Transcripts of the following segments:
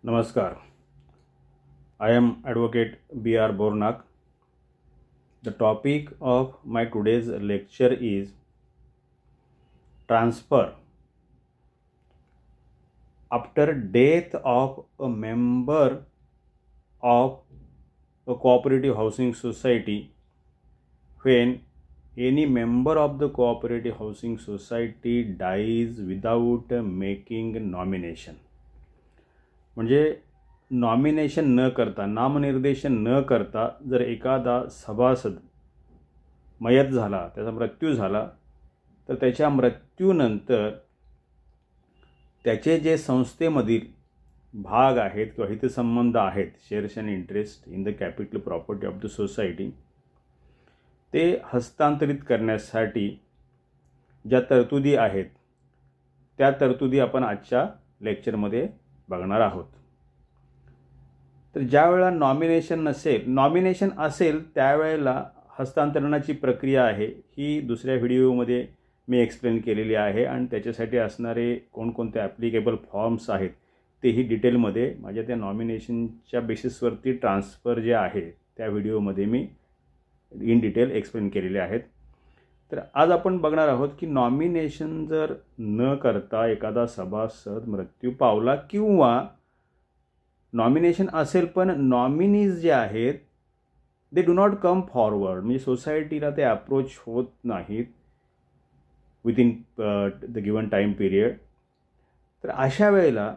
Namaskar. I am Advocate B.R. Bornak. The topic of my today's lecture is transfer. After death of a member of a cooperative housing society, when any member of the cooperative housing society dies without making nomination, म्हणजे nomination न करता, नामनिर्देशन न करता जर एखादा सभासद मयत झाला, त्याचा मृत्यू झाला, तर त्याच्या मृत्यूनंतर त्याचे जे संस्थेमधील भाग आहेत किंवा हितसंबंध आहेत, shares and interest in the capital property of the society, ते हस्तांतरित करण्यासाठी ज्या तरतुदी आहेत त्या तरतुदी आपण आजच्या लेक्चरमध्ये बघणार आहोत. तर ज्या वेळेला नॉमिनेशन असेल त्यावेळेला हस्तांतरणाची प्रक्रिया आहे ही दुसऱ्या व्हिडिओमध्ये मी एक्सप्लेन केलेली आहे आणि त्याच्यासाठी असणारे कोणकोणते ॲप्लिकेबल फॉर्म्स आहेत तेही डिटेलमध्ये माझ्या त्या नॉमिनेशनच्या बेसिसवरती ट्रान्सफर जे आहे त्या व्हिडिओमध्ये मी इन डिटेल एक्सप्लेन केलेले आहेत. तर आज आपण बघणार आहोत की नॉमिनेशन जर न करता एखादा सभासद मृत्यू पावला किंवा नॉमिनेशन असेल पण नॉमिनीज जे आहेत they do not come forward, म्हणजे सोसायटीला ते अप्रोच होत नाहीत within the given time period, तर अशा वेळेला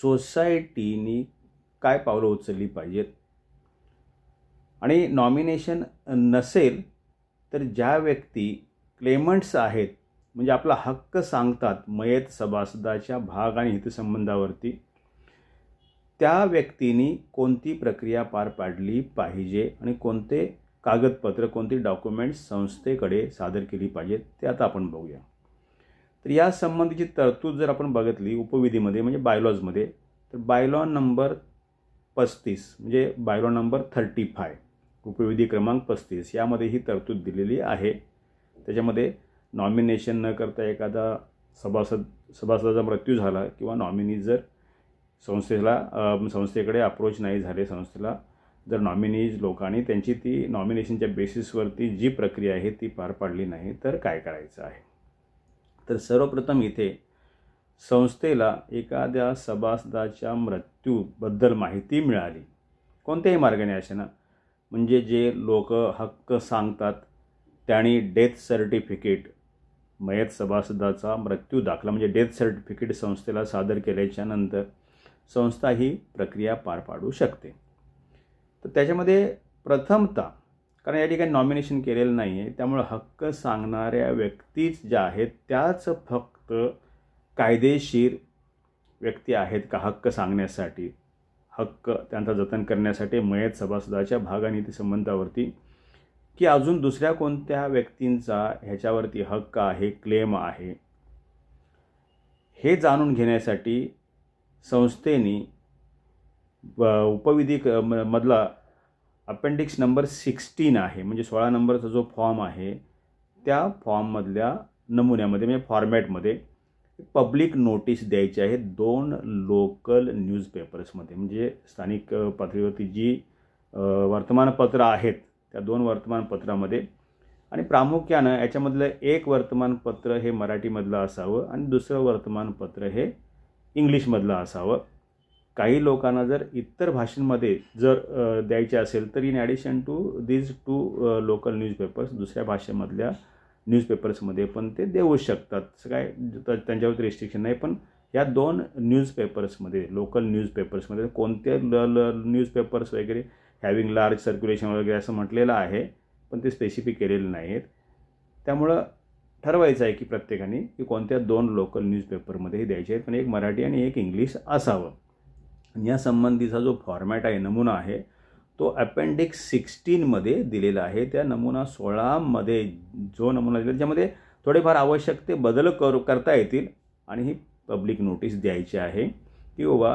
सोसायटीनी काय पावलं उचलली पाहिजेत. आणि नॉमिनेशन नसेल तर ज्या व्यक्ती क्लेमंट्स आहेत, म्हणजे आपला हक्क सांगतात मयत सभासदाच्या भाग आणि हितसंबंधावरती, त्या व्यक्तींनी कोणती प्रक्रिया पार पाडली पाहिजे आणि कोणते कागदपत्र, कोणती डॉक्युमेंट्स संस्थेकडे सादर केली पाहिजेत ते आता आपण बघूया. तर या संबंधीची तरतूद जर आपण बघितली उपविधीमध्ये म्हणजे बायलॉजमध्ये, तर बायलॉ नंबर 35 म्हणजे बायलॉ नंबर 35 उपविधी क्रमांक 35 यामध्ये ही तरतूद दिलेली आहे. त्याच्यामध्ये नॉमिनेशन न करता एखादा सभासदाचा मृत्यू झाला किंवा नॉमिनी जर संस्थेकडे अप्रोच नाही झाले, संस्थेला जर नॉमिनीज लोकांनी त्यांची ती नॉमिनेशनच्या बेसिसवरती जी प्रक्रिया आहे ती पार पाडली नाही तर काय करायचं आहे. तर सर्वप्रथम इथे संस्थेला एखाद्या सभासदाच्या मृत्यूबद्दल माहिती मिळाली कोणत्याही मार्गाने असेना, म्हणजे जे लोक हक्क सांगतात त्यांनी डेथ सर्टिफिकेट, मयत सभासदाचा मृत्यू दाखला म्हणजे डेथ सर्टिफिकेट संस्थेला सादर केल्याच्या नंतर संस्था ही प्रक्रिया पार पाडू शकते. तर त्याच्यामध्ये प्रथमतः, कारण या ठिकाणी नॉमिनेशन केलेलं नाही आहे त्यामुळे हक्क सांगणाऱ्या व्यक्तीच ज्या आहेत त्याच फक्त कायदेशीर व्यक्ती आहेत का हक्क सांगण्यासाठी, हक्क त्यांचा जतन करण्यासाठी मयत सभासदाच्या भाग आणि हितसंबंधावरती, की अजून दुसऱ्या कोणत्या व्यक्तींचा ह्याच्यावरती हक्क आहे, क्लेम आहे, हे जाणून घेण्यासाठी संस्थेने उपविधी मधला अपेंडिक्स नंबर 16 आहे म्हणजे 16 नंबरचा जो फॉर्म आहे त्या फॉर्ममधल्या नमुन्यामध्ये म्हणजे फॉर्मॅटमध्ये पब्लिक नोटीस द्यायची आहे 2 लोकल न्यूजपेपर्समध्ये, म्हणजे स्थानिक पातळीवरती जी वर्तमानपत्र आहेत त्या 2 वर्तमानपत्रामध्ये. आणि प्रामुख्यानं याच्यामधलं एक वर्तमानपत्र हे मराठीमधलं असावं आणि दुसरं वर्तमानपत्र हे इंग्लिशमधलं असावं. काही लोकांना जर इतर भाषांमध्ये जर द्यायचे असेल तर in addition to these 2 local newspapers दुसऱ्या भाषेमधल्या न्यूजपेपर्समध्ये पण ते देऊ शकतात, असं काय त्यांच्यावरती रिस्ट्रिक्शन नाही. पण या 2 न्यूजपेपर्समध्ये, लोकल न्यूजपेपर्समध्ये कोणते न्यूजपेपर्स वगैरे हॅविंग लार्ज सर्क्युलेशन वगैरे असं म्हटलेलं आहे पण ते स्पेसिफिक केलेलं नाही आहेत. त्यामुळं ठरवायचं आहे की प्रत्येकाने की कोणत्या 2 लोकल न्यूजपेपरमध्ये द्यायचे आहेत, पण एक मराठी आणि एक इंग्लिश असावं. या संबंधीचा जो फॉर्मॅट आहे, नमुना आहे, तो अपेंडिक्स 16मध्ये दिलेला आहे. त्या नमुना 16मध्ये जो नमुना दिला त्याच्यामध्ये थोडेफार आवश्यक ते बदल करता येतील आणि ही पब्लिक नोटीस द्यायची आहे की बाबा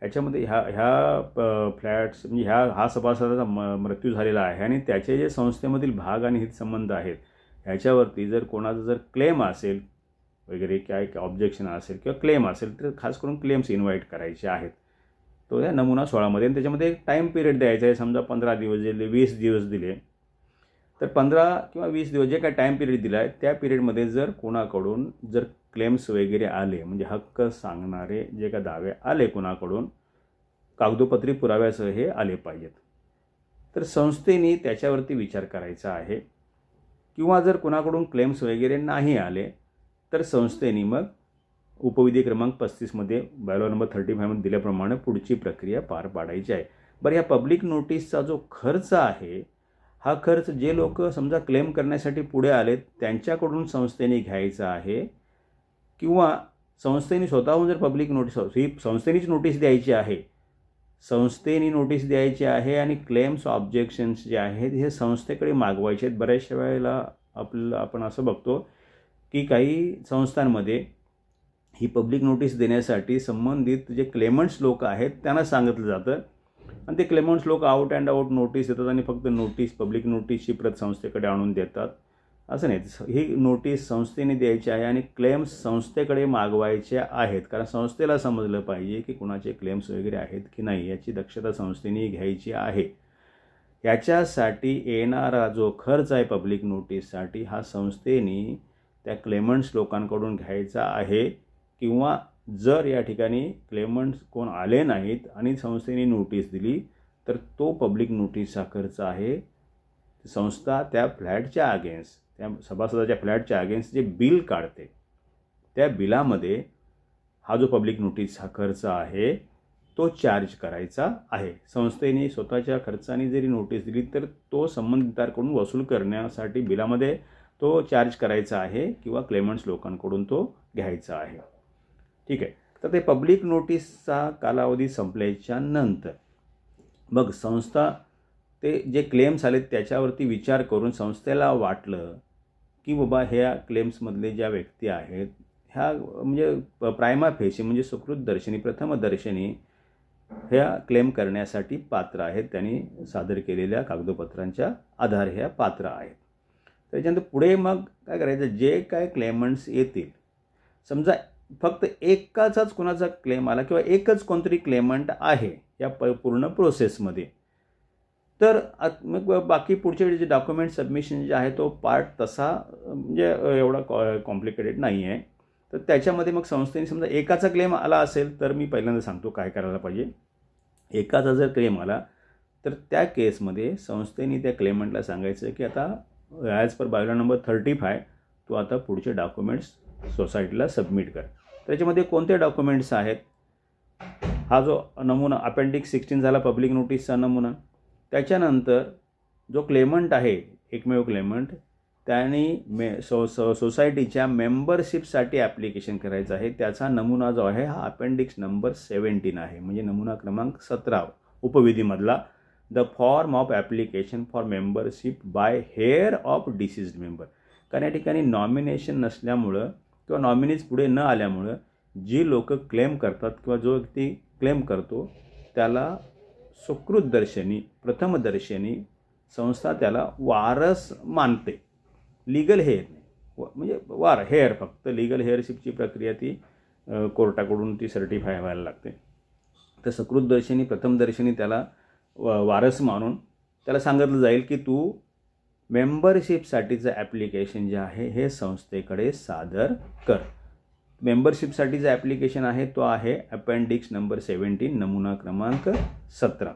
ह्याच्यामध्ये ह्या फ्लॅट्स म्हणजे हा सभासदाचा मृत्यू झालेला आहे आणि त्याचे जे संस्थेमधील भाग आणि हितसंबंध आहेत ह्याच्यावरती जर कोणाचा जर क्लेम असेल वगैरे, काय ऑब्जेक्शन असेल किंवा क्लेम असेल तर खास करून क्लेम्स इन्व्हाइट करायचे आहेत. तो या नमुना 16मध्ये, आणि त्याच्यामध्ये एक टाईम पिरियड द्यायचा आहे. समजा 15 दिवस दिले, 20 दिवस दिले, तर 15 किंवा 20 दिवस जे काय टाईम पिरियड दिला आहे त्या पिरियडमध्ये जर कोणाकडून जर क्लेम्स वगैरे आले, म्हणजे हक्क सांगणारे जे काय दावे आले कोणाकडून, कागदोपत्री पुराव्यासह हे आले पाहिजेत. तर संस्थेने त्याच्यावरती विचार करायचा आहे. किंवा जर कोणाकडून क्लेम्स वगैरे नाही आले तर संस्थेने मग उपविधी क्रमांक 35मध्ये बायलॉ नंबर 35मध्ये दिल्याप्रमाणे पुढची प्रक्रिया पार पाडायची आहे. बरं, या पब्लिक नोटीसचा जो खर्च आहे, हा खर्च जे लोक समजा क्लेम करण्यासाठी पुढे आलेत त्यांच्याकडून संस्थेने घ्यायचा आहे, किंवा संस्थेने स्वतःहून जर पब्लिक नोटीस, ही संस्थेनेच नोटीस द्यायची आहे, संस्थेने नोटीस द्यायची आहे, आणि क्लेम्स ऑब्जेक्शन्स जे आहेत हे संस्थेकडे मागवायचे आहेत. बऱ्याचशा वेळेला आपण असं बघतो की काही संस्थांमध्ये ही पब्लिक नोटीस देण्यासाठी संबंधित जे क्लेमंट्स लोक आहेत त्यांना सांगितलं जातं, आणि ते क्लेमंट्स लोक आउट अँड आउट नोटीस देतात आणि फक्त नोटीस, पब्लिक नोटीसची प्रत संस्थेकडे आणून देतात. असं नाही, ही नोटीस संस्थेने द्यायची आहे आणि क्लेम्स संस्थेकडे मागवायचे आहेत, कारण संस्थेला समजलं पाहिजे की कुणाचे क्लेम्स वगैरे आहेत की नाही, याची दक्षता संस्थेने घ्यायची आहे. याच्यासाठी येणारा जो खर्च आहे पब्लिक नोटीससाठी, हा संस्थेने त्या क्लेमंट्स लोकांकडून घ्यायचा आहे, किंवा जर या ठिकाणी क्लेमंट्स कोण आले नाहीत आणि संस्थेने नोटीस दिली तर तो पब्लिक नोटीसचा खर्च आहे. संस्था त्या फ्लॅटच्या अगेन्स्ट, त्या सभासदाच्या फ्लॅटच्या अगेन्स्ट जे बिल काढते त्या बिलामध्ये हा जो पब्लिक नोटीसचा खर्च आहे तो चार्ज करायचा आहे. संस्थेने स्वतःच्या खर्चाने जरी नोटीस दिली तर तो संबंधितांकडून वसूल करण्यासाठी बिलामध्ये तो चार्ज करायचा आहे, किंवा क्लेमंट्स लोकांकडून तो घ्यायचा आहे. ठीक आहे. तर ते पब्लिक नोटीसचा कालावधी संपल्याच्या नंतर मग संस्था ते जे क्लेम्स आले त्याच्यावरती विचार करून संस्थेला वाटलं की बाबा ह्या क्लेम्समधले ज्या व्यक्ती आहेत ह्या म्हणजे प्रायमा फेसी म्हणजे सुकृतदर्शनी, प्रथमदर्शनी ह्या क्लेम करण्यासाठी पात्र आहेत, त्यांनी सादर केलेल्या कागदपत्रांच्या आधारे ह्या पात्र आहेत. त्याच्यानंतर पुढे मग काय करायचं, जे काय क्लेमंट्स येतील, समजा फक्त एकाचाच कुणाचा क्लेम आला किंवा एकच कोणतरी क्लेमंट आहे या पूर्ण प्रोसेसमध्ये, तर मग बाकी पुढचे जे डॉक्युमेंट सबमिशन जे आहे तो पार्ट तसा म्हणजे एवढा कॉम्प्लिकेटेड नाही आहे. तर त्याच्यामध्ये मग संस्थेने समजा एकाचा क्लेम आला असेल तर मी पहिल्यांदा सांगतो काय करायला पाहिजे. एकाचा जर क्लेम आला तर त्या केसमध्ये संस्थेने त्या क्लेमंटला सांगायचं की आता ॲज पर बायलॉ नंबर 35 तू आता पुढचे डॉक्युमेंट्स सोसायटीला सबमिट कर. त्याच्यामध्ये कोणते डॉक्युमेंट्स आहेत, हा जो नमुना अपेंडिक्स 16 झाला पब्लिक नोटीसचा नमुना. त्याच्यानंतर जो क्लेमंट आहे एकमेव क्लेमंट त्यांनी सोसायटीच्या मेंबरशिपसाठी ॲप्लिकेशन करायचं आहे, त्याचा नमुना जो आहे हा अपेंडिक्स नंबर 17 आहे, म्हणजे नमुना क्रमांक 17 उपविधीमधला. The form of application for membership by heir of deceased member. कारण या ठिकाणी नॉमिनेशन नसल्यामुळं किंवा नॉमिनीज पुढे न आल्यामुळं जी लोक क्लेम करतात किंवा जो व्यक्ती क्लेम करतो त्याला सुकृतदर्शनी, प्रथमदर्शनी संस्था त्याला वारस मानते. लिगल हेअर नाही, म्हणजे हेअर, फक्त लिगल हेअरशिपची प्रक्रिया ती कोर्टाकडून ती सर्टिफाय व्हायला लागते. तर सुकृतदर्शनी, प्रथमदर्शनी त्याला वारस मानून त्याला सांगितलं जाईल की तू मेंबरशिपसाठीचं ॲप्लिकेशन जे आहे हे संस्थेकडे सादर कर. मेंबरशिपसाठीचं ॲप्लिकेशन आहे तो आहे अपेंडिक्स नंबर 17 नमुना क्रमांक 17.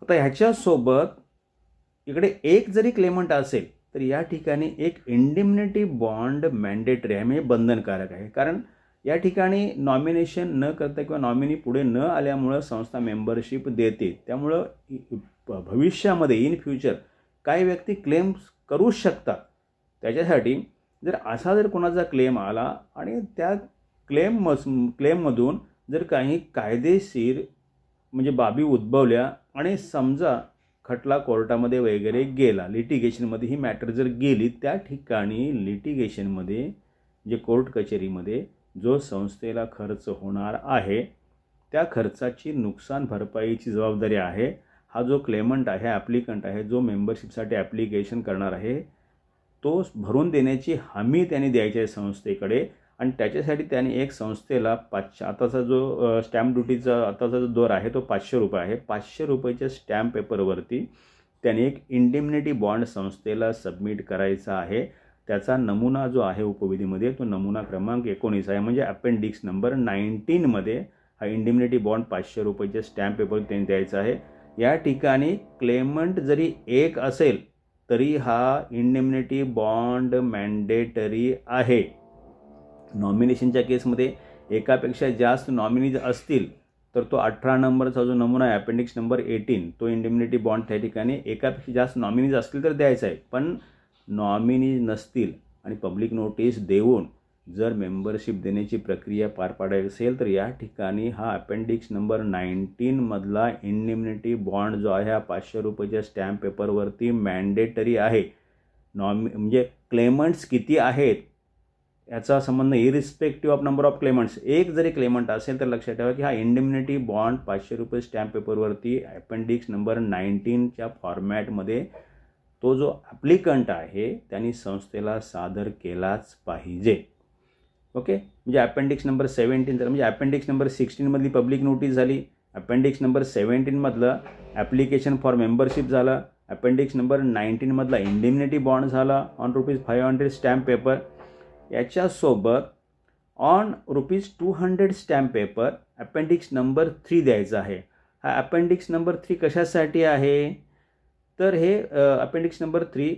आता ह्याच्यासोबत इकडे एक जरी क्लेमंट असेल तर या ठिकाणी एक इंडिम्निटी बॉन्ड मॅन्डेटरी आहे, म्हणजे बंधनकारक आहे. कारण या ठिकाणी नॉमिनेशन न करता किंवा नॉमिनी पुढे न आल्यामुळं संस्था मेंबरशिप देते. त्यामुळं भविष्यामध्ये इन फ्युचर काही व्यक्ती क्लेम्स करू शकतात. त्याच्यासाठी जर असा जर कोणाचा क्लेम आला आणि त्या क्लेममधून जर काही कायदेशीर म्हणजे बाबी उद्भवल्या आणि समजा खटला कोर्टामध्ये वगैरे गेला, लिटिगेशनमध्ये ही मॅटर जर गेली, त्या ठिकाणी लिटिगेशनमध्ये जे कोर्ट कचेरीमध्ये जो संस्थेला खर्च होणार आहे त्या खर्चाची नुकसान भरपाईची जबाबदारी आहे हा जो क्लेमंट आहे, ॲप्लिकंट आहे, जो मेंबरशिपसाठी ॲप्लिकेशन करणार आहे तो भरून देण्याची हमी त्यांनी द्यायची आहे संस्थेकडे. आणि त्याच्यासाठी त्याने एक संस्थेला 500, आताचा जो स्टॅम्प ड्युटीचा आताचा जो दर आहे तो 500 रुपये आहे. 500 रुपयाच्या स्टॅम्प पेपरवरती त्याने एक इंडिमनिटी बॉन्ड संस्थेला सबमिट करायचा आहे. त्याचा नमुना जो आहे उपविधीमध्ये तो नमुना क्रमांक 19 आहे. म्हणजे अपेंडिक्स नंबर 19मध्ये हा इंडिमनिटी बॉन्ड 500 रुपयाच्या स्टॅम्प पेपर त्यांनी द्यायचा आहे. या ठिकाणी क्लेमंट जरी एक असेल तरी हा इंडिमनिटी बॉन्ड मॅन्डेटरी आहे. नॉमिनेशनच्या केसमध्ये एकापेक्षा जास्त नॉमिनीज असतील तर तो 18 नंबरचा जो नमुना आहे अपेंडिक्स नंबर 18 तो इंडिमनिटी बॉन्ड त्या ठिकाणी एकापेक्षा जास्त नॉमिनीज असतील तर द्यायचा आहे. पण नॉमिनीज नसतील आणि पब्लिक नोटीस देऊन जर मेंबरशिप देण्याची प्रक्रिया पार पाडायची असेल तर या ठिकाणी हा अपेंडिक्स नंबर 19मधला इंडिमनिटी बॉन्ड जो आहे हा 500 रुपयाच्या स्टॅम्प पेपरवरती मॅन्डेटरी आहे. म्हणजे क्लेमंट्स किती आहेत याचा संबंध इरिस्पेक्टिव्ह ऑफ नंबर ऑफ क्लेमंट्स. एक जरी क्लेमंट असेल तर लक्षात ठेवा की हा इंडिमनिटी बॉन्ड 500 रुपये स्टॅम्प पेपरवरती अपेंडिक्स नंबर 19च्या फॉर्मॅटमध्ये तो जो ॲप्लिकंट आहे त्यांनी संस्थेला सादर केलाच पाहिजे. ओके, म्हणजे अपेंडिक्स नंबर 17 तर म्हणजे अपेंडिक्स नंबर 16मधली पब्लिक नोटीस झाली, अपेंडिक्स नंबर 17मधलं ॲप्लिकेशन फॉर मेंबरशिप झालं, अपेंडिक्स नंबर 19मधला इंडिमनिटी बॉन्ड झाला ऑन ₹500 स्टॅम्प पेपर. याच्यासोबत on ₹200 stamp paper appendix number 3 द्यायचा आहे. हा अपेंडिक्स नंबर 3 कशासाठी आहे तर हे appendix number 3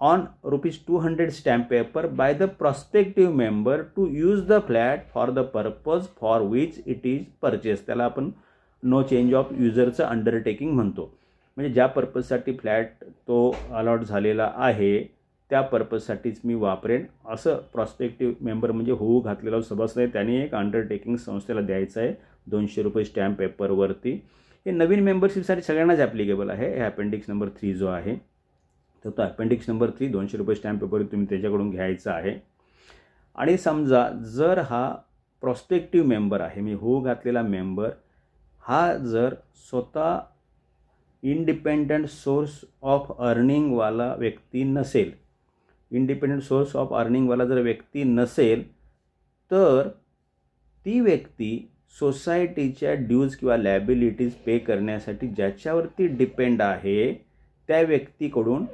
on ₹200 stamp paper by the prospective member to use the flat for the purpose for which it is purchase. त्याला आपण नो चेंज ऑफ युजरचं अंडरटेकिंग म्हणतो. म्हणजे ज्या पर्पजसाठी फ्लॅट तो अलॉट झालेला आहे त्या पर्पजसाठीच मी वापरेन असं प्रॉस्पेक्टिव्ह मेंबर म्हणजे होऊ घातलेला सभासद आहे त्याने एक अंडरटेकिंग संस्थेला द्यायचं आहे ₹200 स्टॅम्प पेपरवरती. हे नवीन मेंबरशिपसाठी सगळ्यांनाच ॲप्लिकेबल आहे. हे अपेंडिक्स नंबर 3 जो आहे तर तो अपेंडिक्स नंबर 3 ₹200 स्टॅम्प पेपर तुम्ही त्याच्याकडून घ्यायचा आहे. आणि समजा जर हा प्रॉस्पेक्टिव्ह मेंबर आहे मी होऊ घातलेला मेंबर हा जर स्वतः इंडिपेंडंट सोर्स ऑफ अर्निंगवाला व्यक्ती नसेल, इंडिपेंडंट सोर्स ऑफ अर्निंगवाला जर व्यक्ती नसेल तर ती व्यक्ती सोसायटीच्या ड्यूज किंवा लॅबिलिटीज पे करण्यासाठी ज्याच्यावरती डिपेंड आहे त्या व्यक्तीकडून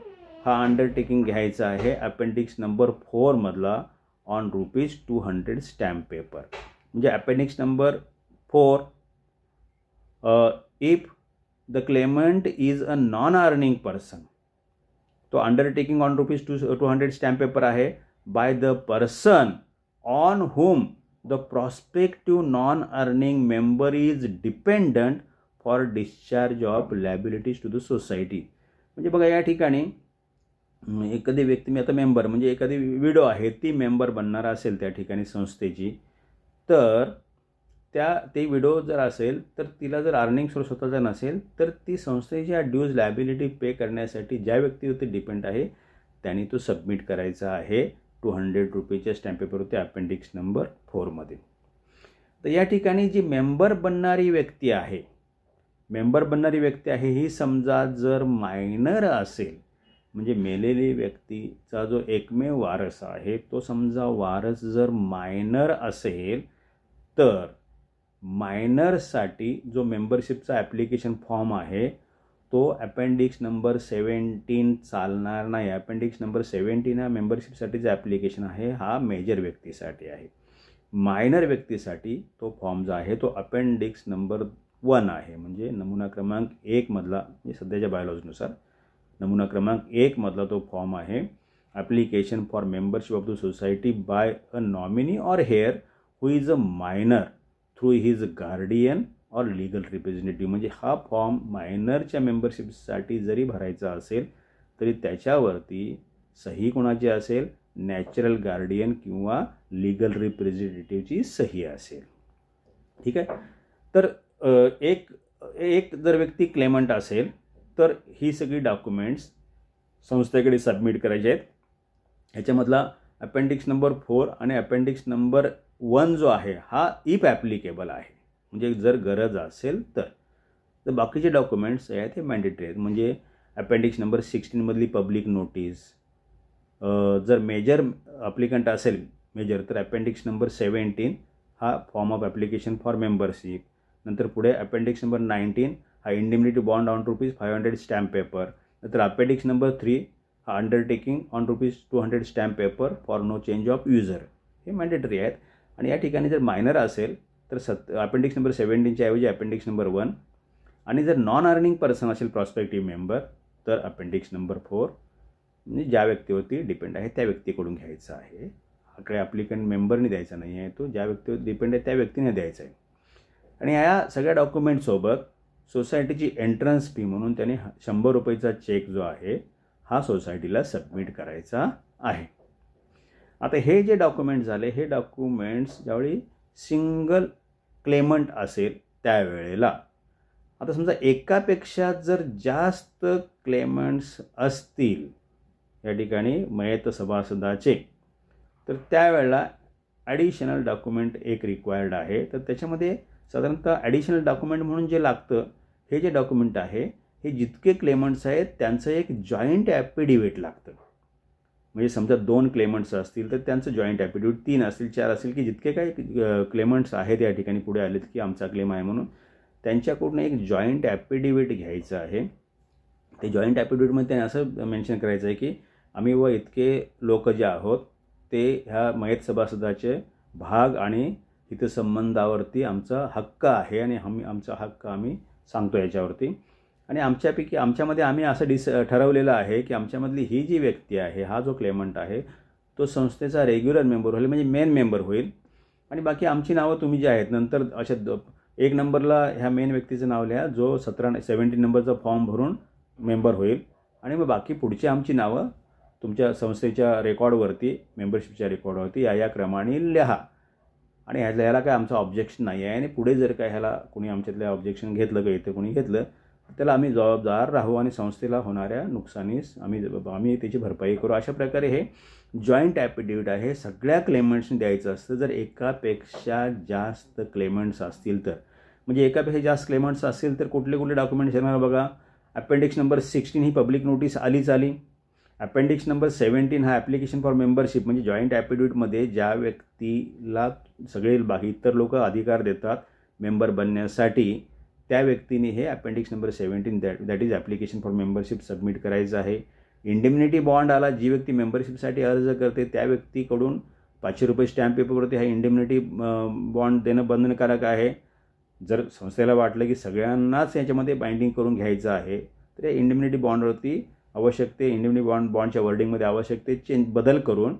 हा अंडरटेकिंग घ्यायचा आहे अपेंडिक्स नंबर 4मधला ऑन ₹200 स्टॅम्प पेपर. म्हणजे appendix number 4 if the claimant is a non earning person तो अंडरटेकिंग ऑन ₹200 स्टॅम्प पेपर आहे by the person on whom the prospective non earning member is dependent for discharge of liabilities to the society. म्हणजे बघा या ठिकाणी एखादी व्यक्ती मी आता member म्हणजे एखादी विडो आहे ती मेंबर बनणार असेल त्या ठिकाणी संस्थेची तर ती विडो जर असेल तर तिला जर अर्निंग सोर्स स्वतःचा नसेल तर ती संस्थेच्या ड्यूज लॅबिलिटी पे करण्यासाठी ज्या व्यक्तीवरती डिपेंड आहे त्यांनी तो सबमिट करायचा आहे ₹200 स्टॅम्प पेपरवरती अपेंडिक्स नंबर 4मध्ये. तर या ठिकाणी जी मेंबर बनणारी व्यक्ती आहे ही समजा जर मायनर असेल म्हणजे मेलेली व्यक्तीचा जो एकमेव वारस आहे तो समजा वारस जर मायनर असेल तर मायनरसाठी जो मेंबरशिपचा ॲप्लिकेशन फॉर्म आहे तो अपेंडिक्स नंबर 17 चालणार नाही. अपेंडिक्स नंबर 17 हा मेंबरशिपसाठीचा ॲप्लिकेशन आहे, हा मेजर व्यक्तीसाठी आहे. मायनर व्यक्तीसाठी तो फॉर्म जो आहे तो अपेंडिक्स नंबर 1 आहे. म्हणजे नमुना क्रमांक 1मधला म्हणजे सध्याच्या बायोलॉजीनुसार नमुना क्रमांक 1मधला तो फॉर्म आहे. Application for membership of the society by a nominee or heir who is a minor through his guardian or legal representative. म्हणजे हा फॉर्म मायनरच्या मेंबरशिपसाठी जरी भरायचा असेल तरी त्याच्यावरती सही कोणाची असेल नॅचरल गार्डियन किंवा लिगल रिप्रेझेंटेटिव्हची सही असेल. ठीक आहे. तर एक जर व्यक्ती क्लेमंट असेल तर ही सगळी डॉक्युमेंट्स संस्थेकडे सबमिट करायचे आहेत. ह्याच्यामधला अपेंडिक्स नंबर 4 आणि अपेंडिक्स नंबर 1 जो आहे हा इफ ॲप्लिकेबल आहे म्हणजे जर गरज असेल तर बाकीचे डॉक्युमेंट्स आहेत हे मॅन्डेटरी आहेत. म्हणजे अपेंडिक्स नंबर 16मधली पब्लिक नोटीस जर मेजर ॲप्लिकंट असेल मेजर तर अपेंडिक्स नंबर 17 हा form of application for membership. नंतर पुढे अपेंडिक्स नंबर 19 हा indemnity bond on ₹500 stamp paper. नंतर अपेंडिक्स नंबर 3 हा undertaking on ₹200 stamp paper for no change of user. हे मॅन्डेटरी आहेत. आणि या ठिकाणी जर मायनर असेल तर अपेंडिक्स नंबर 17च्या ऐवजी अपेंडिक्स नंबर 1. आणि जर नॉन अर्निंग पर्सन असेल प्रॉस्पेक्टिव्ह मेंबर तर अपेंडिक्स नंबर 4 म्हणजे ज्या व्यक्तीवरती डिपेंड आहे त्या व्यक्तीकडून घ्यायचा आहे. हा काही ॲप्लिकंट मेंबरने द्यायचा नाही आहे, तो ज्या व्यक्तीवर डिपेंड आहे त्या व्यक्तीने द्यायचा आहे. आणि या सगळ्या डॉक्युमेंटसोबत सोसायटीची एंट्रन्स फी म्हणून त्याने ₹100चा चेक जो आहे हा सोसायटीला सबमिट करायचा आहे. आता हे जे डॉक्युमेंट झाले हे डॉक्युमेंट्स ज्यावेळी सिंगल क्लेमंट असेल त्यावेळेला. आता समजा एकापेक्षा जर जास्त क्लेमंट्स असतील या ठिकाणी मयत सभासदाचे तर त्यावेळेला ॲडिशनल डॉक्युमेंट एक रिक्वायर्ड आहे. तर त्याच्यामध्ये साधारणतः ॲडिशनल डॉक्युमेंट म्हणून जे लागतं हे जे डॉक्युमेंट आहे हे जितके क्लेमंट्स आहेत त्यांचं एक जॉईंट ॲफिडेव्हिट लागतं. म्हणजे समजा 2 क्लेमंट्स असतील तर त्यांचं जॉईंट ॲफिडेव्हिट, 3 असतील 4 असतील की जितके काही क्लेमंट्स आहेत या ठिकाणी पुढे आलेत की आमचा क्लेम आहे म्हणून त्यांच्याकडून एक जॉईंट ॲफिडेव्हिट घ्यायचं आहे. ते जॉईंट ॲफिडेव्हिटमध्ये त्यांनी असं मेन्शन करायचं आहे की आम्ही व इतके लोक जे आहोत ते ह्या मयत सभासदाचे भाग आणि हितसंबंधावरती आमचा हक्क आहे आणि आमचा हक्क आम्ही सांगतो याच्यावरती. आणि आमच्यामध्ये आम्ही असं ठरवलेलं आहे की आमच्यामधली ही जी व्यक्ती आहे, हा जो क्लेमंट आहे तो संस्थेचा रेग्युलर मेंबर होईल, म्हणजे मेन मेंबर होईल. आणि बाकी आमची नावं तुम्ही जी आहेत नंतर अशा 1 नंबरला ह्या मेन व्यक्तीचं नाव लिहा जो 17 नंबरचा फॉर्म भरून मेंबर होईल. आणि मग बाकी पुढची आमची नावं तुमच्या संस्थेच्या रेकॉर्डवरती, मेंबरशिपच्या रेकॉर्डवरती या क्रमाने लिहा. आणि ह्याला काय आमचं ऑब्जेक्शन नाही आहे. आणि पुढे जर काय ह्याला कोणी आमच्यातल्या ऑब्जेक्शन घेतलं का इथं कोणी घेतलं त्याला आम्ही जबाबदार राहू आणि संस्थेला होणाऱ्या नुकसानीस आम्ही त्याची भरपाई करू. अशा प्रकारे हे जॉईंट ॲफिडेव्हिट आहे. सगळ्या क्लेमंट्सनी द्यायचं असतं. जर एकापेक्षा जास्त क्लेमंट्स असतील तर, म्हणजे एकापेक्षा जास्त क्लेमंट्स असतील तर कुठले कुठले डॉक्युमेंट्स येणार बघा. अपेंडिक्स नंबर 16 ही पब्लिक नोटीस आलीच आली. अपेंडिक्स नंबर 17 हा ॲप्लिकेशन फॉर मेंबरशिप म्हणजे जॉईंट ॲफिडेव्हिटमध्ये ज्या व्यक्तीला सगळे बाकी इतर लोक अधिकार देतात मेंबर बनण्यासाठी त्या व्यक्तीने हे appendix number 17 that is application for membership submit करायचं आहे. इंडिमनिटी बॉन्ड आला, जी व्यक्ती मेंबरशिपसाठी अर्ज करते त्या व्यक्तीकडून ₹500 स्टॅम्प पेपरवरती हा इंडिमनिटी बॉन्ड देणं बंधनकारक आहे. जर संस्थेला वाटलं की सगळ्यांनाच याच्यामध्ये बाइंडिंग करून घ्यायचं आहे तर या इंडिमनिटी बॉन्डवरती इंडिमनिटी बॉन्डच्या वर्डिंगमध्ये आवश्यकते बदल करून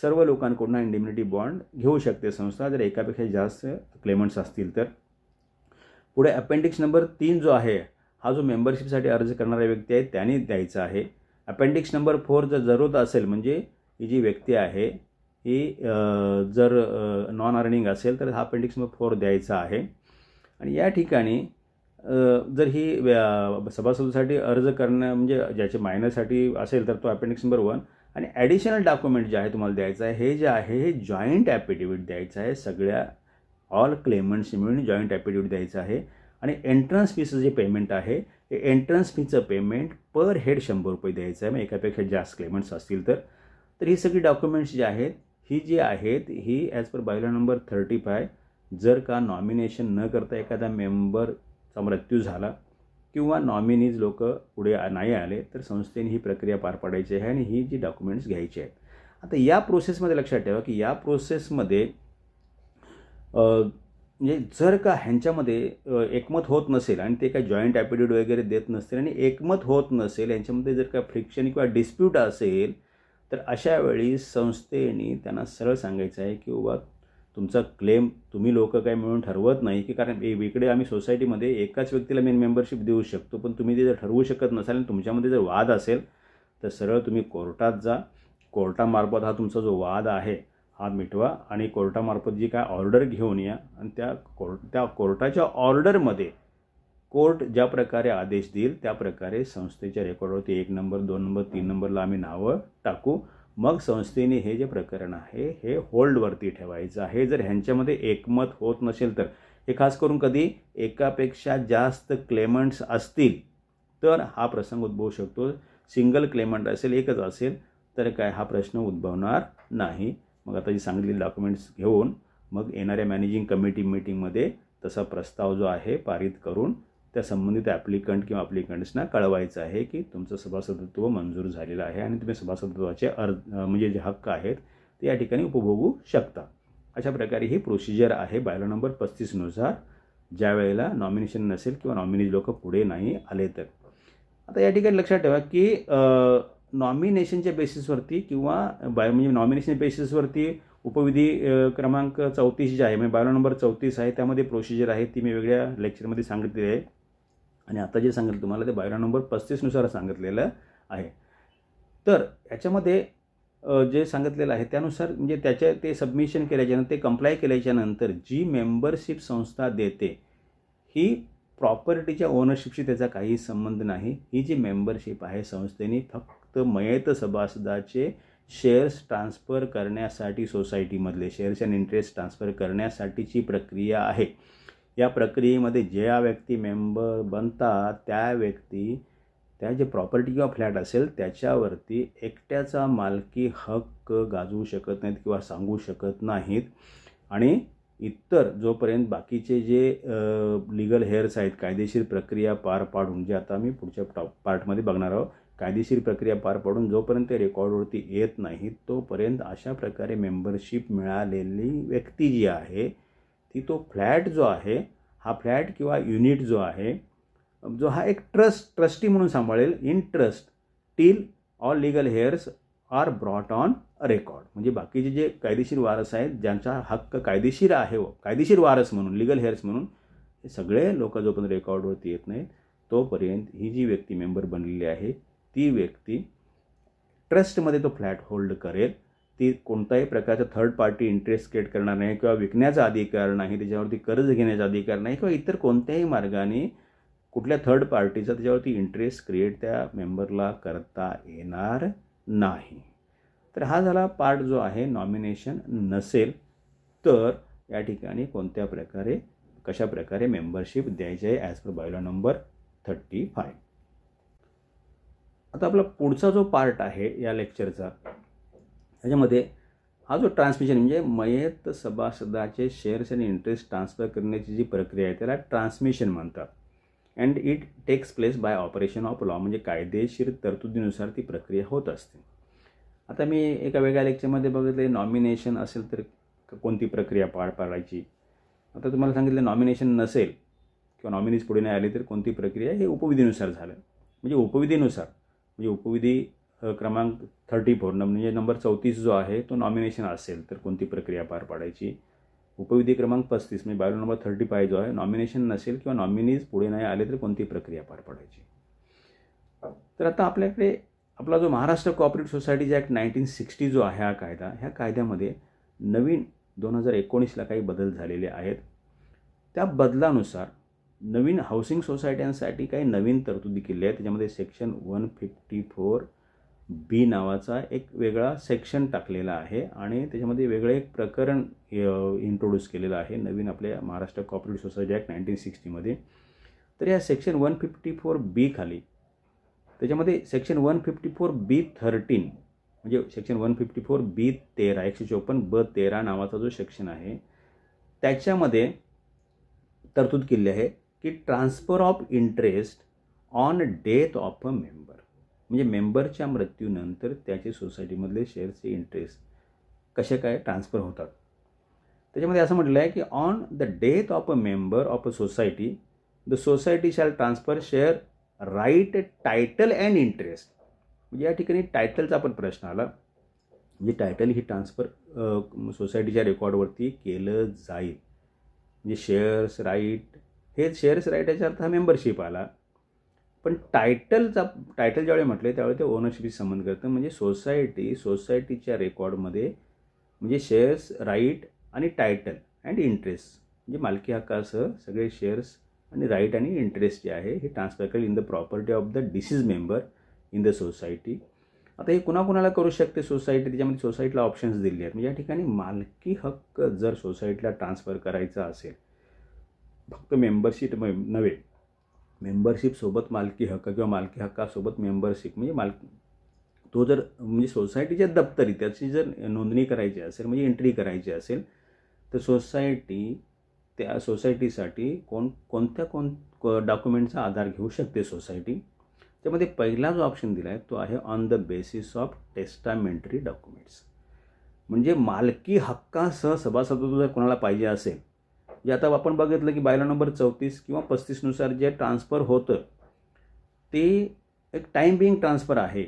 सर्व लोकांकडून इंडिमनिटी बॉन्ड घेऊ शकते संस्था जर एकापेक्षा जास्त क्लेमंट्स असतील तर. पुढे अपेंडिक्स नंबर 3 जो आहे हा जो मेंबरशिपसाठी अर्ज करणारा व्यक्ती आहे त्याने द्यायचा आहे. अपेंडिक्स नंबर 4 जर जरूरत असेल म्हणजे ही जी व्यक्ती आहे ही जर नॉन अर्निंग असेल तर हा अपेंडिक्स नंबर 4 द्यायचा आहे. आणि या ठिकाणी जर ही सभासदासाठी अर्ज करणं म्हणजे ज्याचे मायनरसाठी असेल तर तो अपेंडिक्स नंबर 1. आणि ॲडिशनल डॉक्युमेंट जे आहे तुम्हाला द्यायचं आहे हे जे आहे हे जॉईंट ॲफिडेव्हिट द्यायचं आहे. सगळ्या ऑल क्लेमंट्स मिळून जॉईंट ॲफिडेव्हिट द्यायचं आहे. आणि एंट्रन्स फीचं जे पेमेंट आहे हे एंट्रन्स फीचं पेमेंट पर हेड ₹100 द्यायचं आहे. मग एकापेक्षा जास्त क्लेमंट्स असतील तर ही सगळी डॉक्युमेंट्स जी आहेत ही जी आहेत ही ॲज पर बायलॉ नंबर 35 जर का नॉमिनेशन न करता एखादा मेंबरचा मृत्यू झाला किंवा नॉमिनीज लोक पुढे नाही आले तर संस्थेने ही प्रक्रिया पार पाडायची आहे आणि ही जी डॉक्युमेंट्स घ्यायची आहेत. आता या प्रोसेसमध्ये लक्षात ठेवा की या प्रोसेसमध्ये म्हणजे जर का ह्यांच्यामध्ये एकमत होत नसेल आणि ते काही जॉईंट ॲफिडेव्हिट वगैरे देत नसतील आणि एकमत होत नसेल यांच्यामध्ये जर का फ्रिक्शन किंवा डिस्प्यूट असेल तर अशा वेळी संस्थेने त्यांना सरळ सांगायचं आहे की बाबा तुमचा क्लेम तुम्ही लोक काय मिळून ठरवत नाही की कारण इकडे आम्ही सोसायटीमध्ये एकाच व्यक्तीला मेन मेंबरशिप देऊ शकतो पण तुम्ही ते जर ठरवू शकत नसाल आणि तुमच्यामध्ये जर वाद असेल तर सरळ तुम्ही कोर्टात जा. कोर्टामार्फत हा तुमचा जो वाद आहे हा मिटवा आणि कोर्टामार्फत जी काय ऑर्डर घेऊन या आणि त्या कोर्टाच्या ऑर्डरमध्ये कोर्ट ज्या प्रकारे आदेश देईल त्या प्रकारे संस्थेच्या रेकॉर्डवरती 1 नंबर 2 नंबर 3 नंबरला आम्ही नावं टाकू. मग संस्थेने हे जे प्रकरण आहे हे होल्डवरती ठेवायचं आहे. जर ह्यांच्यामध्ये एकमत होत नसेल तर हे खास करून कधी एकापेक्षा जास्त क्लेमंट्स असतील तर हा प्रसंग उद्भवू शकतो. सिंगल क्लेमंट असेल एकच असेल तर काय हा प्रश्न उद्भवणार नाही. मग आता जी सांगितलेली डॉक्युमेंट्स घेऊन मग येणाऱ्या मॅनेजिंग कमिटी मीटिंगमध्ये तसा प्रस्ताव जो आहे पारित करून त्या संबंधित ॲप्लिकंट किंवा ॲप्लिकंट्सना कळवायचं आहे की तुमचं सभासदत्व मंजूर झालेलं आहे आणि तुम्ही सभासदत्वाचे म्हणजे जे हक्क आहेत ते या ठिकाणी उपभोगू शकता. अशा प्रकारे ही प्रोसिजर आहे बायलॉ नंबर 35नुसार, ज्या वेळेला नॉमिनेशन नसेल किंवा नॉमिनी लोक पुढे नाही आले तर. आता या ठिकाणी लक्षात ठेवा की नॉमिनेशनच्या बेसिसवरती किंवा म्हणजे नॉमिनेशन बेसिसवरती उपविधी क्रमांक 34 जे आहे म्हणजे बायलॉ नंबर 34 आहे, त्यामध्ये प्रोसिजर आहे ती मी वेगळ्या लेक्चरमध्ये सांगितलेली आहे आणि आता जे सांगितलं तुम्हाला ते बायलॉ नंबर 35नुसार सांगितलेलं आहे. तर याच्यामध्ये जे सांगितलेलं आहे त्यानुसार म्हणजे त्याच्या ते सबमिशन केल्याच्यानंतर ते कंप्लाय केल्याच्यानंतर जी मेंबरशिप संस्था देते ही प्रॉपर्टीच्या ओनरशिपशी त्याचा काही संबंध नाही. ही जी मेंबरशिप आहे संस्थेने फक्त मयत सभासदाचे शेअर्स ट्रान्सफर करण्यासाठी, सोसायटीमधले शेअर्स अँड इंटरेस्ट ट्रान्सफर करण्यासाठीची प्रक्रिया आहे. या प्रक्रियेमध्ये ज्या व्यक्ती मेंबर बनतात त्या व्यक्ती त्या जे प्रॉपर्टी किंवा फ्लॅट असेल त्याच्यावरती एकट्याचा मालकी हक्क गाजवू शकत नाहीत किंवा सांगू शकत नाहीत आणि इतर जोपर्यंत बाकीचे जे लिगल हेअर्स आहेत, कायदेशीर प्रक्रिया पार पाडून, जे आता मी पुढच्या पार्टमध्ये बघणार आहोत, कायदेशीर प्रक्रिया पार पाडून जोपर्यंत ते रेकॉर्डवरती येत नाही तोपर्यंत अशा प्रकारे मेंबरशिप मिळालेली व्यक्ती जी आहे ती तो फ्लॅट जो आहे, हा फ्लॅट किंवा युनिट जो आहे, जो हा एक ट्रस्टी म्हणून सांभाळेल in trust till all legal heirs are brought on record. म्हणजे बाकीचे जे कायदेशीर वारस आहेत ज्यांचा हक्क कायदेशीर आहे, कायदेशीर वारस म्हणून, लिगल हेअर्स म्हणून, हे सगळे लोक जोपर्यंत रेकॉर्डवरती येत नाहीत तोपर्यंत ही जी व्यक्ती मेंबर बनलेली आहे ती व्यक्ती ट्रस्टमध्ये तो फ्लॅट होल्ड करेल. ती कोणत्याही प्रकारचा थर्ड पार्टी इंटरेस्ट क्रिएट करणार नाही किंवा विकण्याचा अधिकार नाही, त्याच्यावरती कर्ज घेण्याचा अधिकार नाही किंवा इतर कोणत्याही मार्गाने कुठल्या थर्ड पार्टीचा त्याच्यावरती इंटरेस्ट क्रिएट त्या मेंबरला करता येणार नाही. तर हा झाला पार्ट जो आहे नॉमिनेशन नसेल तर या ठिकाणी कोणत्या प्रकारे कशा प्रकारे मेंबरशिप द्यायची आहे ॲज पर बायलॉ नंबर 35. आता आपला पुढचा जो पार्ट आहे या लेक्चरचा त्याच्यामध्ये हा जो ट्रान्समिशन म्हणजे मयत सभासदाचे शेअर्स आणि इंटरेस्ट ट्रान्सफर करण्याची जी प्रक्रिया आहे त्याला ट्रान्समिशन म्हणतात. And it takes place by operation of law, म्हणजे कायदेशीर तरतुदीनुसार ती प्रक्रिया होत असते. आता मी एका वेगळ्या लेक्चरमध्ये बघितले नॉमिनेशन असेल तर कोणती प्रक्रिया पार पाडायची. आता तुम्हाला सांगितलं नॉमिनेशन नसेल किंवा नॉमिनीज पुढे नाही आले तर कोणती प्रक्रिया, हे उपविधीनुसार झालं. म्हणजे उपविधीनुसार म्हणजे उपविधी क्रमांक 34 म्हणजे नंबर 34 जो आहे तो नॉमिनेशन असेल तर कोणती प्रक्रिया पार पाडायची. उपविधी क्रमांक 35 म्हणजे बायलॉ नंबर 35 जो आहे नॉमिनेशन नसेल किंवा नॉमिनीज पुढे नाही आले तर कोणती प्रक्रिया पार पाडायची. तर आता आपल्याकडे आपला जो महाराष्ट्र कोऑपरेटिव्ह सोसायटीज ॲक्ट 1960 जो आहे हा कायदा, ह्या कायद्यामध्ये नवीन 2019ला काही बदल झालेले आहेत. त्या बदलानुसार नवीन हाऊसिंग सोसायट्यांसाठी काही नवीन तरतुदी केल्या आहेत. त्याच्यामध्ये सेक्शन 154B नावाचा एक वेगळा सेक्शन टाकलेला आहे आणि त्याच्यामध्ये वेगळं एक प्रकरण इंट्रोड्यूस केलेलं आहे नवीन आपल्या महाराष्ट्र कोऑपरेटिव्ह सोसायटी ॲक्ट 1960मध्ये. तर या सेक्शन 154B खाली त्याच्यामध्ये सेक्शन 154B13 म्हणजे सेक्शन 154B13 154B13 नावाचा जो सेक्शन आहे त्याच्यामध्ये तरतूद केली आहे की transfer of interest on death of a member, म्हणजे मेंबरच्या मृत्यूनंतर त्याचे सोसायटीमधले शेअर्सचे इंटरेस्ट कसे काय ट्रान्सफर होतात. त्याच्यामध्ये असं म्हटलं आहे की on the death of a member of a society the society shall transfer share right title and interest. म्हणजे या ठिकाणी टायटलचा पण प्रश्न आला, म्हणजे टायटल ही ट्रान्सफर सोसायटीच्या रेकॉर्डवरती केलं जाईल. म्हणजे शेअर्स राईट, हे शेअर्स राईट याचा अर्थ हा मेंबरशिप आला. पण टायटल ज्यावेळी म्हटले त्यावेळी ते ओनरशिपशी संबंध करतं. म्हणजे सोसायटीच्या रेकॉर्डमध्ये म्हणजे शेअर्स राईट आणि टायटल अँड इंटरेस्ट म्हणजे मालकी हक्कासह सगळे शेअर्स आणि राईट आणि इंटरेस्ट जे आहे हे ट्रान्सफर करेल in the property of the deceased member in the society. आता हे कुणाकुणाला करू शकते सोसायटी, त्याच्यामध्ये सोसायटीला ऑप्शन्स दिले आहेत. म्हणजे या ठिकाणी मालकी हक्क जर सोसायटीला ट्रान्सफर करायचा असेल, फक्त मेंबरशिप नव्हे, मेंबरशिपसोबत मालकी हक्क किंवा मालकी हक्कासोबत मेंबरशिप म्हणजे तो जर म्हणजे सोसायटीच्या दप्तरी त्याची जर नोंदणी करायची असेल, म्हणजे एंट्री करायची असेल, तर त्या सोसायटीसाठी कोणत्या डॉक्युमेंटचा आधार घेऊ शकते सोसायटी. त्यामध्ये पहिला जो ऑप्शन दिला आहे तो आहे on the basis of testamentary documents. म्हणजे मालकी हक्कासह सभासदत्व जर कोणाला पाहिजे असेल, जे आता आपण बघितलं की बायलॉ नंबर 34 किंवा 35नुसार जे ट्रान्सफर होतं ते एक टाईम बिंग ट्रान्सफर आहे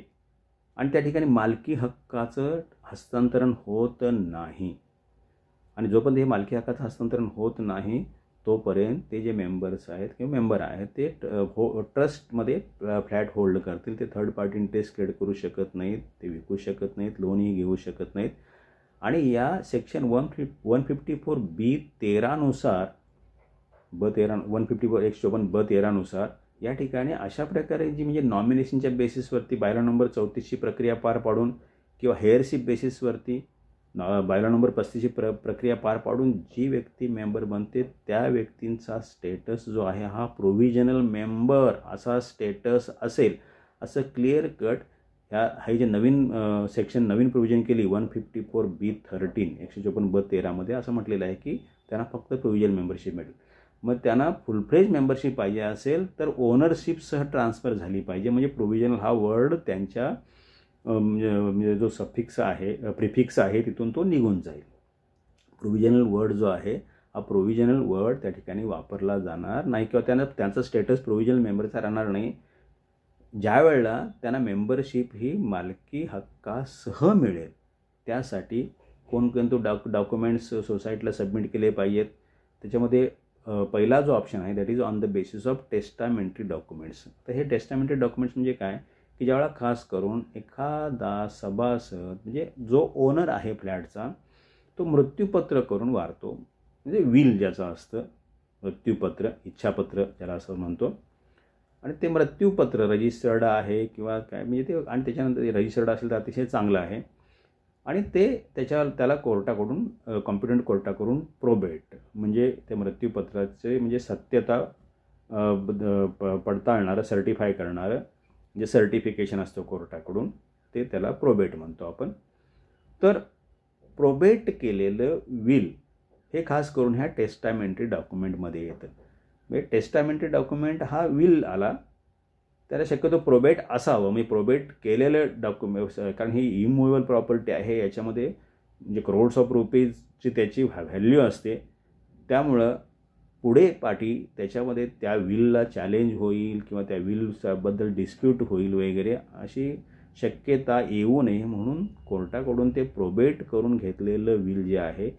आणि त्या ठिकाणी मालकी हक्काचं हस्तांतरण होत नाही. आणि जोपर्यंत हे मालकी हक्काचं हस्तांतरण होत नाही तोपर्यंत ते जे मेंबर्स आहेत किंवा मेंबर आहेत ते ट्रस्टमध्ये फ्लॅट होल्ड करतील. ते थर्ड पार्टी इंटरेस्ट क्रिएट करू शकत नाहीत, ते विकू शकत नाहीत, लोनही घेऊ शकत नाहीत. आणि या सेक्शन 154B13 नुसार 154B13 नुसार या ठिकाणी अशा प्रकारे जी म्हणजे नॉमिनेशनच्या बेसिसवरती बायलॉ नंबर 34ची प्रक्रिया पार पाडून किंवा हेअरशिप बेसिसवरती बायलॉ नंबर 35ची प्रक्रिया पार पाडून जी व्यक्ती मेंबर बनते त्या व्यक्तींचा स्टेटस जो आहे हा प्रोव्हिजनल मेंबर असा स्टेटस असेल, असं क्लिअर कट हे जे नवीन नवीन प्रोव्हिजन केली 154B13 154B13 असं म्हटलेलं आहे की त्यांना फक्त प्रोव्हिजनल मेंबरशिप मिळेल. मग त्यांना फुलफ्लेज मेंबरशिप पाहिजे असेल तर ओनरशिपसह ट्रान्सफर झाली पाहिजे. म्हणजे प्रोव्हिजनल हा वर्ड त्यांच्या म्हणजे जो सफिक्स आहे प्रिफिक्स आहे तिथून तो निघून जाईल. प्रोव्हिजनल वर्ड जो आहे हा प्रोव्हिजनल वर्ड त्या ठिकाणी वापरला जाणार नाही किंवा त्यांचा स्टेटस प्रोव्हिजनल मेंबरचा राहणार नाही. ज्या वेळेला त्यांना मेंबरशिप ही मालकी हक्कासह मिळेल त्यासाठी कोणकोणते डॉक्युमेंट्स सोसायटीला सबमिट केले पाहिजेत. त्याच्यामध्ये पहिला जो ऑप्शन आहे that is on the basis of testamentary documents. तर हे टेस्टामेंटरी डॉक्युमेंट्स म्हणजे काय की ज्यावेळेला खास करून एखादा सभासद म्हणजे जो ओनर आहे फ्लॅटचा तो मृत्यूपत्र करून वारतो, म्हणजे विल ज्याचं असतं, मृत्यूपत्र इच्छापत्र ज्याला असं म्हणतो, आणि ते मृत्यूपत्र रजिस्टर्ड आहे किंवा काय म्हणजे ते, आणि त्याच्यानंतर रजिस्टर्ड असेल तर अतिशय चांगलं आहे. आणि त्याला कोर्टाकडून कॉम्पिटंट कोर्टाकडून प्रोबेट म्हणजे ते मृत्यूपत्राचे म्हणजे सत्यता पडताळणारं सर्टिफाय करणारं जे सर्टिफिकेशन असतं कोर्टाकडून ते त्याला प्रोबेट म्हणतो आपण. तर प्रोबेट केलेलं विल हे खास करून ह्या टेस्टामेंटरी डॉक्युमेंटमध्ये येतं. म्हणजे टेस्टामेंटरी डॉक्युमेंट हा विल आला त्याला शक्यतो प्रोबेट असावं. म्हणजे प्रोबेट केलेलं डॉक्युमेंट, कारण ही इमूवेबल प्रॉपर्टी आहे, याच्यामध्ये म्हणजे करोड्स ऑफ रुपीजची त्याची व्हॅल्यू असते. त्यामुळं पुढे पाठी त्याच्यामध्ये त्या विलला चॅलेंज होईल किंवा त्या विलबद्दल डिस्प्यूट होईल वगैरे अशी शक्यता येऊ नये म्हणून कोर्टाकडून ते प्रोबेट करून घेतलेलं विल जे आहे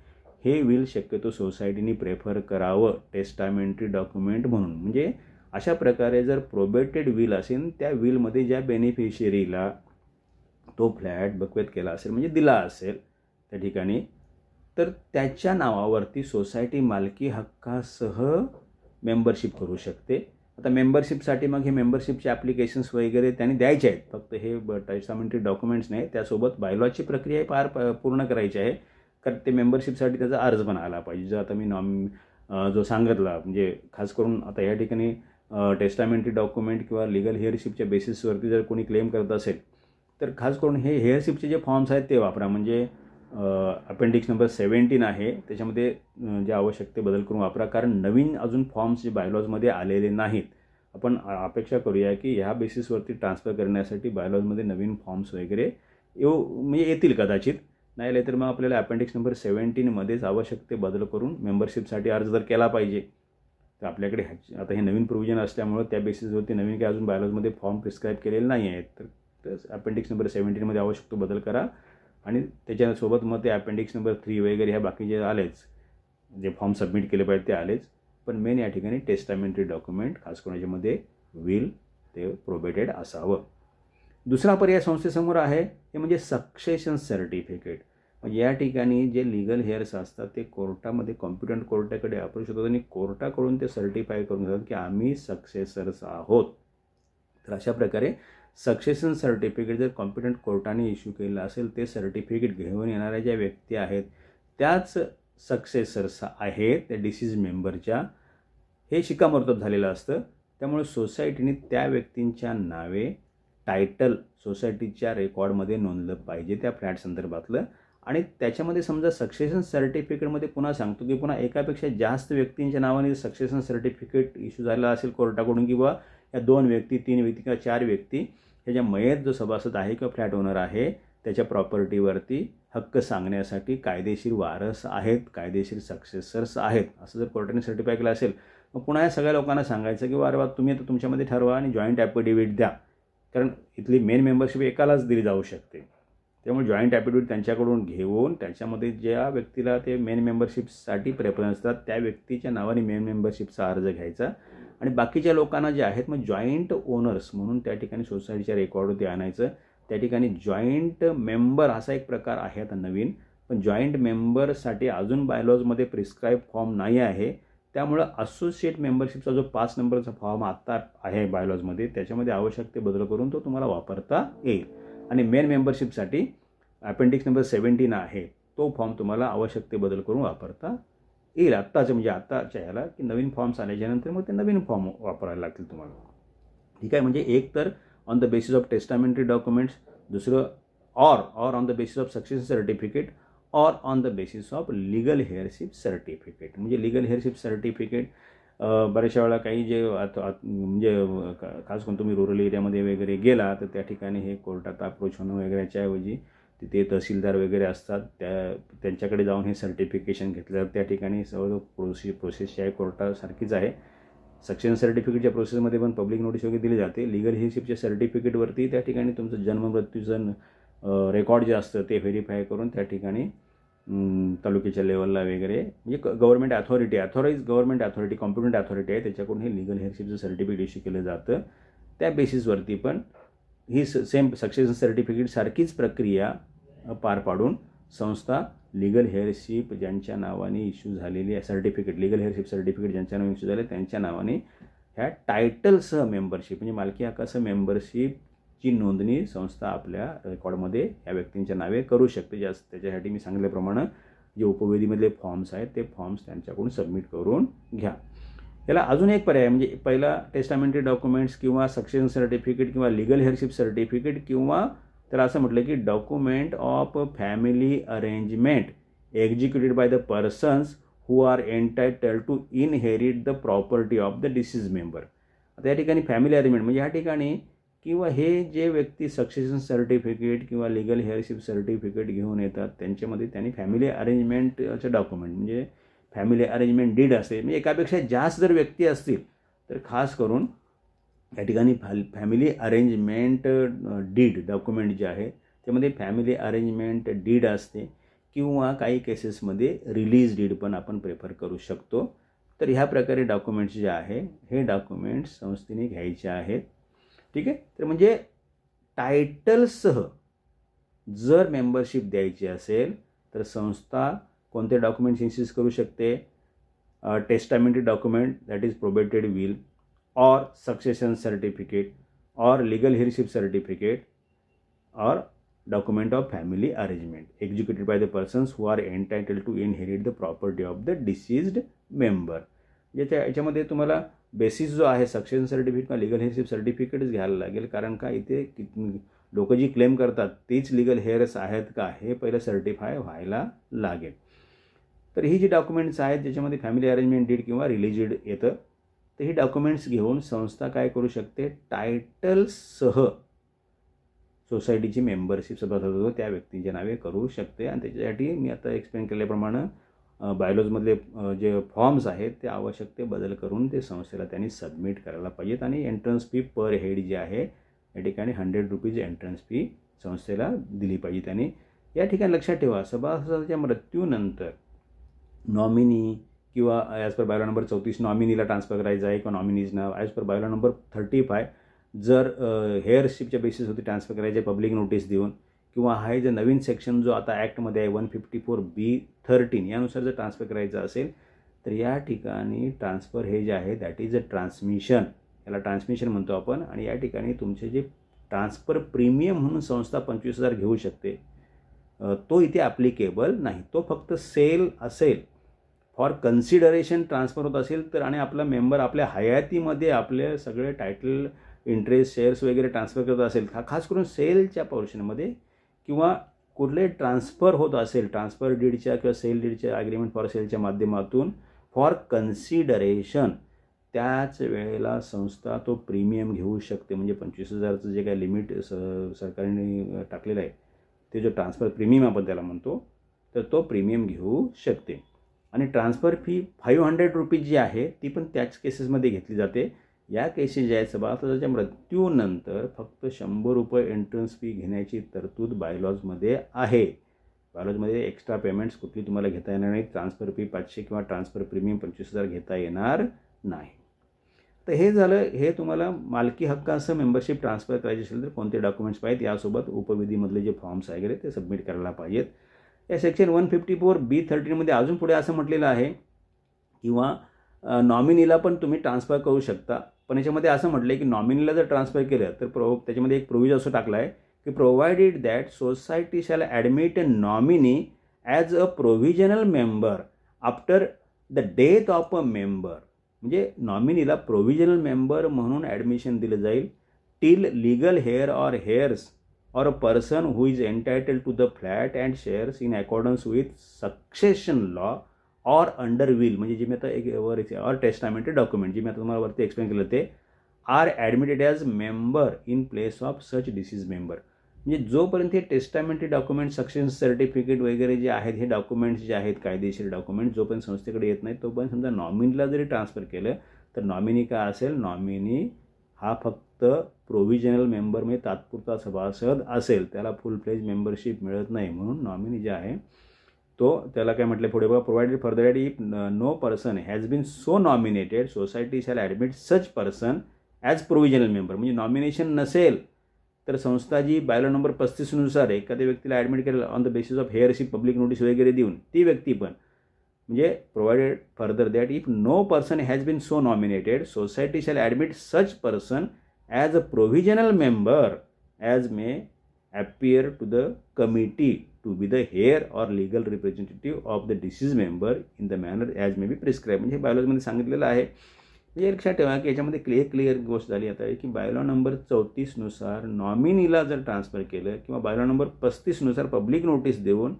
हे विल शक्यतो सोसायटीने प्रेफर करावं टेस्टामेंटरी डॉक्युमेंट म्हणून. म्हणजे अशा प्रकारे जर प्रोबेटेड विल असेल त्या विलमध्ये ज्या बेनिफिशियरीला तो फ्लॅट बकवेत केला असेल म्हणजे दिला असेल त्या ठिकाणी, तर त्याच्या नावावरती सोसायटी मालकी हक्कासह मेंबरशिप करू शकते. आता मेंबरशिपसाठी मग हे मेंबरशिपचे ॲप्लिकेशन्स वगैरे त्यांनी द्यायचे आहेत, फक्त हे टेस्टामेंटरी डॉक्युमेंट्स नाही, त्यासोबत बायलॉची प्रक्रिया पूर्ण करायची आहे. कारण ते मेंबरशिपसाठी त्याचा अर्ज पण आला पाहिजे. जर आता मी जो सांगितला म्हणजे खास करून आता या ठिकाणी टेस्टामेंटरी डॉक्युमेंट किंवा लिगल हेअरशिपच्या बेसिसवरती जर कोणी क्लेम करत असेल तर खास करून हे हेअरशिपचे जे फॉर्म्स आहेत ते वापरा. म्हणजे अपेंडिक्स नंबर 17 आहे त्याच्यामध्ये जे आवश्यक ते बदल करून वापरा. कारण नवीन अजून फॉर्म्स जे बायलॉजमध्ये आलेले नाहीत. आपण अपेक्षा करूया की ह्या बेसिसवरती ट्रान्सफर करण्यासाठी बायलॉजमध्ये नवीन फॉर्म्स वगैरे येतील कदाचित. नाही आले तर मग आपल्याला अपेंडिक्स नंबर 17मध्येच आवश्यक ते बदल करून मेंबरशिपसाठी अर्ज जर केला पाहिजे तर आपल्याकडे आता हे नवीन प्रोव्हिजन असल्यामुळं त्या बेसिसवरती नवीन काही अजून बायलॉजमध्ये फॉर्म प्रिस्क्राईब केलेले नाही आहेत. तर अपेंडिक्स नंबर 17मध्ये आवश्यक तो बदल करा. आणि त्याच्यासोबत मग ते अपेंडिक्स नंबर 3 वगैरे ह्या बाकीचे आलेच, जे फॉर्म सबमिट केले पाहिजे ते आलेच. पण मेन या ठिकाणी टेस्टामेंटरी डॉक्युमेंट खास करून याच्यामध्ये विल ते प्रोबेटेड असावं. दुसरा पर्याय संस्थेसमोर आहे ते म्हणजे सक्सेशन सर्टिफिकेट. म्हणजे या ठिकाणी जे लिगल हेअर्स असतात ते कोर्टामध्ये कॉम्पिटंट कोर्टाकडे अप्रोच होतात आणि कोर्टाकडून ते सर्टिफाय करून घेतात की आम्ही सक्सेसर्स आहोत. तर अशा प्रकारे सक्सेशन सर्टिफिकेट जर कॉम्पिटंट कोर्टाने इश्यू केलं असेल ते सर्टिफिकेट घेऊन येणाऱ्या ज्या व्यक्ती आहेत त्याच सक्सेसर्स आहेत त्या डिसीज मेंबरच्या, हे शिक्कामोर्तब झालेलं असतं. त्यामुळे सोसायटीने त्या व्यक्तींच्या नावे टायटल सोसायटीच्या रेकॉर्डमध्ये नोंदलं पाहिजे त्या फ्लॅट संदर्भातलं. आणि त्याच्यामध्ये समजा सक्सेशन सर्टिफिकेटमध्ये पुन्हा सांगतो की पुन्हा एकापेक्षा जास्त व्यक्तींच्या नावाने सक्सेशन सर्टिफिकेट इश्यू झालं असेल कोर्टाकडून, किंवा या 2 व्यक्ती 3 व्यक्ती किंवा 4 व्यक्ती ह्याच्या मयत जो सभासद आहे किंवा फ्लॅट ओनर आहे त्याच्या प्रॉपर्टीवरती हक्क सांगण्यासाठी कायदेशीर वारस आहेत, कायदेशीर सक्सेसर्स आहेत, असं जर कोर्टाने सर्टिफाय केलं असेल, मग पुन्हा या सगळ्या लोकांना सांगायचं की अरे बा तुम्ही आता तुमच्यामध्ये ठरवा आणि जॉईंट ॲफिडेव्हिट द्या. कारण इथली मेन मेंबरशिप एकालाच दिली जाऊ शकते. त्यामुळे जॉईंट ॲफिडेव्हिट त्यांच्याकडून घेऊन त्याच्यामध्ये ज्या व्यक्तीला ते मेन मेंबरशिपसाठी प्रेफरन्स असतात त्या व्यक्तीच्या नावाने मेन मेंबरशिपचा अर्ज घ्यायचा आणि बाकीच्या लोकांना जे आहेत मग जॉईंट ओनर्स म्हणून त्या ठिकाणी सोसायटीच्या रेकॉर्डवरती आणायचं. त्या ठिकाणी जॉईंट मेंबर असा एक प्रकार आहे आता नवीन, पण जॉईंट मेंबरसाठी अजून बायलॉजमध्ये प्रिस्क्राईब फॉर्म नाही आहे. त्यामुळं असोसिएट मेंबरशिपचा जो 5 नंबरचा फॉर्म आत्ता आहे बायलॉजमध्ये त्याच्यामध्ये आवश्यक ते बदल करून तो तुम्हाला वापरता येईल. आणि मेन मेंबरशिपसाठी अपेंडिक्स नंबर 17 आहे तो फॉर्म तुम्हाला आवश्यक ते बदल करून वापरता येईल. आत्ताचं म्हणजे आत्ताच्या ह्याला की नवीन फॉर्म्स आल्याच्यानंतर मग ते नवीन फॉर्म वापरायला लागतील तुम्हाला. ठीक आहे. म्हणजे एक तर on the basis of testamentary documents, दुसरं or on the basis of succession certificate, or on the basis of legal heirship certificate. म्हणजे लिगल हेअरशिप सर्टिफिकेट बऱ्याचशा वेळा काही जे म्हणजे खास करून तुम्ही रुरल एरियामध्ये वगैरे गेला तर त्या ठिकाणी हे कोर्टात अप्रोच होणं वगैरेच्या ऐवजी तिथे तहसीलदार वगैरे असतात त्यांच्याकडे जाऊन हे सर्टिफिकेशन घेतलं त्या ठिकाणी सर्व प्रोसेस आहे कोर्टासारखीच आहे. सक्सेशन सर्टिफिकेटच्या प्रोसेसमध्ये पण पब्लिक नोटीस वगैरे दिली जाते. लिगल हेअरशिपच्या सर्टिफिकेटवरती त्या ठिकाणी तुमचं जन्म मृत्यूचं रेकॉर्ड जे असतं ते व्हेरीफाय करून त्या ठिकाणी तालुक्याच्या लेवलला वगैरे म्हणजे government authorise government authority competent authority आहे त्याच्याकडून हे लिगल हेअरशिपचं सर्टिफिकेट इश्यू केलं जातं. त्या बेसिसवरती पण ही सेम सक्सेशन सर्टिफिकेट सारखीच प्रक्रिया पार पाडून संस्था लिगल हेअरशिप ज्यांच्या नावाने इश्यू झालेली आहे सर्टिफिकेट, लिगल हेअरशिप सर्टिफिकेट ज्यांच्या नावाने इश्यू झाले त्यांच्या नावाने ह्या टायटलसह मेंबरशिप म्हणजे मालकी हक्कासह मेंबरशिपची नोंदणी संस्था आपल्या रेकॉर्डमध्ये या व्यक्तींच्या नावे करू शकते. त्याच्यासाठी मी सांगितल्याप्रमाणे जे उपविधीमधले फॉर्म्स आहेत ते फॉर्म्स त्यांच्याकडून सबमिट करून घ्या. याला अजून एक पर्याय म्हणजे पहिला टेस्टामेंटरी डॉक्युमेंट्स किंवा सक्सेशन सर्टिफिकेट किंवा लिगल हेअरशिप सर्टिफिकेट किंवा त्याला असं म्हटलं की document of family arrangement executed by the persons who are entitled to inherit the property of the deceased member. आता या ठिकाणी फॅमिली अरेंजमेंट म्हणजे ह्या ठिकाणी किंवा हे जे व्यक्ती सक्सेशन सर्टिफिकेट किंवा लिगल हेअरशिप सर्टिफिकेट घेऊन येतात त्यांच्यामध्ये त्यांनी फॅमिली अरेंजमेंटचं डॉक्युमेंट म्हणजे फॅमिली अरेंजमेंट डीड असेल म्हणजे एकापेक्षा जास्त जर व्यक्ती असतील तर खास करून या ठिकाणी फॅमिली अरेंजमेंट डीड डॉक्युमेंट जे आहे त्यामध्ये फॅमिली अरेंजमेंट डीड असते किंवा काही केसेसमध्ये रिलीज डीड पण आपण प्रेफर करू शकतो. तर ह्या प्रकारे डॉक्युमेंट्स जे आहे हे डॉक्युमेंट्स संस्थेने घ्यायचे आहेत. ठीक आहे. तर म्हणजे टायटलसह जर मेंबरशिप द्यायची असेल तर संस्था कोणते डॉक्युमेंट्स इन्सिस्ट करू शकते? Testamentary document that is probated will or succession certificate or legal heirship certificate or document of family arrangement executed by the persons who are entitled to inherit the property of the deceased member. याच्यामध्ये तुम्हाला basis जो आहे succession certificate किंवा legal heirship सर्टिफिकेटच घ्यायला लागेल. कारण का इथे लोक जी क्लेम करतात तीच लिगल हेअर्स आहेत का हे पहिलं सर्टिफाय व्हायला लागेल. तर ही जी डॉक्युमेंट्स आहेत ज्याच्यामध्ये फॅमिली अरेंजमेंट डीड किंवा रिलीज डीड येतं तर ही डॉक्युमेंट्स घेऊन संस्था काय करू शकते? टायटलसह सोसायटीची मेंबरशिप सभासद होतो त्या व्यक्तीच्या नावे करू शकते. आणि त्याच्यासाठी मी आता एक्सप्लेन केल्याप्रमाणे बायलॉजमधले जे फॉर्म्स आहेत ते आवश्यक ते बदल करून ते संस्थेला त्यांनी सबमिट करायला पाहिजेत. आणि एंट्रन्स फी पर हेड जी आहे या ठिकाणी 100 रुपीज एंट्रन्स फी संस्थेला दिली पाहिजे. त्यांनी या ठिकाणी लक्षात ठेवा सभासदाच्या मृत्यूनंतर नॉमिनी किंवा ॲज पर बायलॉ नंबर 34 नॉमिनीला ट्रान्सफर करायचं आहे किंवा नॉमिनीजनं ॲज पर बायलॉ नंबर 35 जर हेअरशिपच्या बेसिसवरती ट्रान्सफर करायचे पब्लिक नोटीस देऊन किंवा हा जे नवीन सेक्शन जो आता ॲक्टमध्ये आहे 154B13 यानुसार जर ट्रान्सफर करायचं असेल तर या ठिकाणी ट्रान्सफर हे जे आहे दॅट इज अ ट्रान्समिशन, याला ट्रान्समिशन म्हणतो आपण. आणि या ठिकाणी तुमचे जे ट्रान्सफर प्रीमियम म्हणून संस्था 25,000 घेऊ शकते तो इथे ॲप्लिकेबल नाही. तो फक्त सेल असेल फॉर कन्सिडरेशन ट्रान्सफर होत असेल तर आणि आपला मेंबर आपल्या हयातीमध्ये आपले सगळे टायटल इंटरेस्ट शेअर्स वगैरे ट्रान्सफर करत असेल, खास करून सेलच्या पोर्शनमध्ये किंवा कुठले ट्रान्सफर होत असेल, ट्रान्सफर डीडच्या किंवा सेल डीडच्या ॲग्रीमेंट फॉर सेलच्या माध्यमातून फॉर कन्सिडरेशन, त्याच वेळेला संस्था तो प्रीमियम घेऊ शकते. म्हणजे 25,000चं जे काही लिमिट सरकारने टाकलेलं आहे, ते जो ट्रान्सफर प्रीमियम आपण त्याला म्हणतो, तर तो प्रीमियम घेऊ शकते. आणि ट्रान्सफर फी 500 रुपीज जी आहे ती पण त्याच केसेसमध्ये घेतली जाते. या केसेस ज्या आहेत, सभासदाच्या मृत्यूनंतर फक्त 100 रुपये एंट्रन्स फी घेण्याची तरतूद बायलॉजमध्ये आहे. बायलॉजमध्ये एक्स्ट्रा पेमेंट्स कुठली तुम्हाला घेता येणार नाही. ट्रान्सफर फी 500 किंवा ट्रान्सफर प्रीमियम 25,000 घेता येणार नाही. तर हे झालं, हे तुम्हाला मालकी हक्कासह मेंबरशिप ट्रान्सफर करायची असेल तर कोणते डॉक्युमेंट्स पाहिजेत, यासोबत उपविधीमधले जे फॉर्म्स वगैरे ते सबमिट करायला पाहिजेत. या सेक्शन 154B13 अजून पुढे असं म्हटलेलं आहे किंवा नॉमिनीला पण तुम्ही ट्रान्सफर करू शकता. पण याच्यामध्ये असं म्हटलं आहे की नॉमिनीला जर ट्रान्सफर केलं तर त्याच्यामध्ये एक प्रोव्हिजन असं टाकलं आहे की provided that society shall admit a nominee as a provisional member after the death of a member. म्हणजे नॉमिनीला प्रोव्हिजनल मेंबर म्हणून ॲडमिशन दिलं जाईल till legal hair or hairs or a person who is entitled to the flat and shares in accordance with succession law or under will, म्हणजे जे मी आता एक वर और टेस्टामेंटरी डॉक्युमेंट जे मी आता तुम्हाला वरती एक्सप्लेन केलं ते are admitted as member in place of such deceased member. म्हणजे जोपर्यंत हे टेस्टामेंटरी डॉक्युमेंट, सक्सेशन सर्टिफिकेट वगैरे जे आहेत, हे डॉक्युमेंट्स जे आहेत कायदेशीर डॉक्युमेंट, जोपर्यंत संस्थेकडे येत नाही तोपर्यंत समजा नॉमिनीला जरी ट्रान्सफर केलं तर नॉमिनी काय असेल, नॉमिनी हा फक्त प्रोव्हिजनल मेंबर म्हणजे तात्पुरता सभासद असेल, त्याला फुल फ्लेज मेंबरशिप मिळत नाही. म्हणून नॉमिनी जे आहे तो त्याला काय म्हटलं पुढे बघा, provided further that if no person has been so nominated society shall admit such person as provisional member. म्हणजे नॉमिनेशन नसेल तर संस्था जी बायलॉ नंबर 35 एखाद्या व्यक्तीला ॲडमिट करेल on the basis of heirship public notice वगैरे देऊन, ती व्यक्ती पण म्हणजे provided further that if no person has been so nominated society shall admit such person as a provisional member as may appear to the committee to be the heir or legal representative of the deceased member in the manner as may be prescribed. म्हणजे बायलॉजमध्ये सांगितलेलं आहे. म्हणजे लक्षात ठेवा की याच्यामध्ये clear गोष्ट झाली आता आहे की बायलॉ नंबर 34 नॉमिनीला जर ट्रान्सफर केलं किंवा बायलॉ नंबर 35 पब्लिक नोटीस देऊन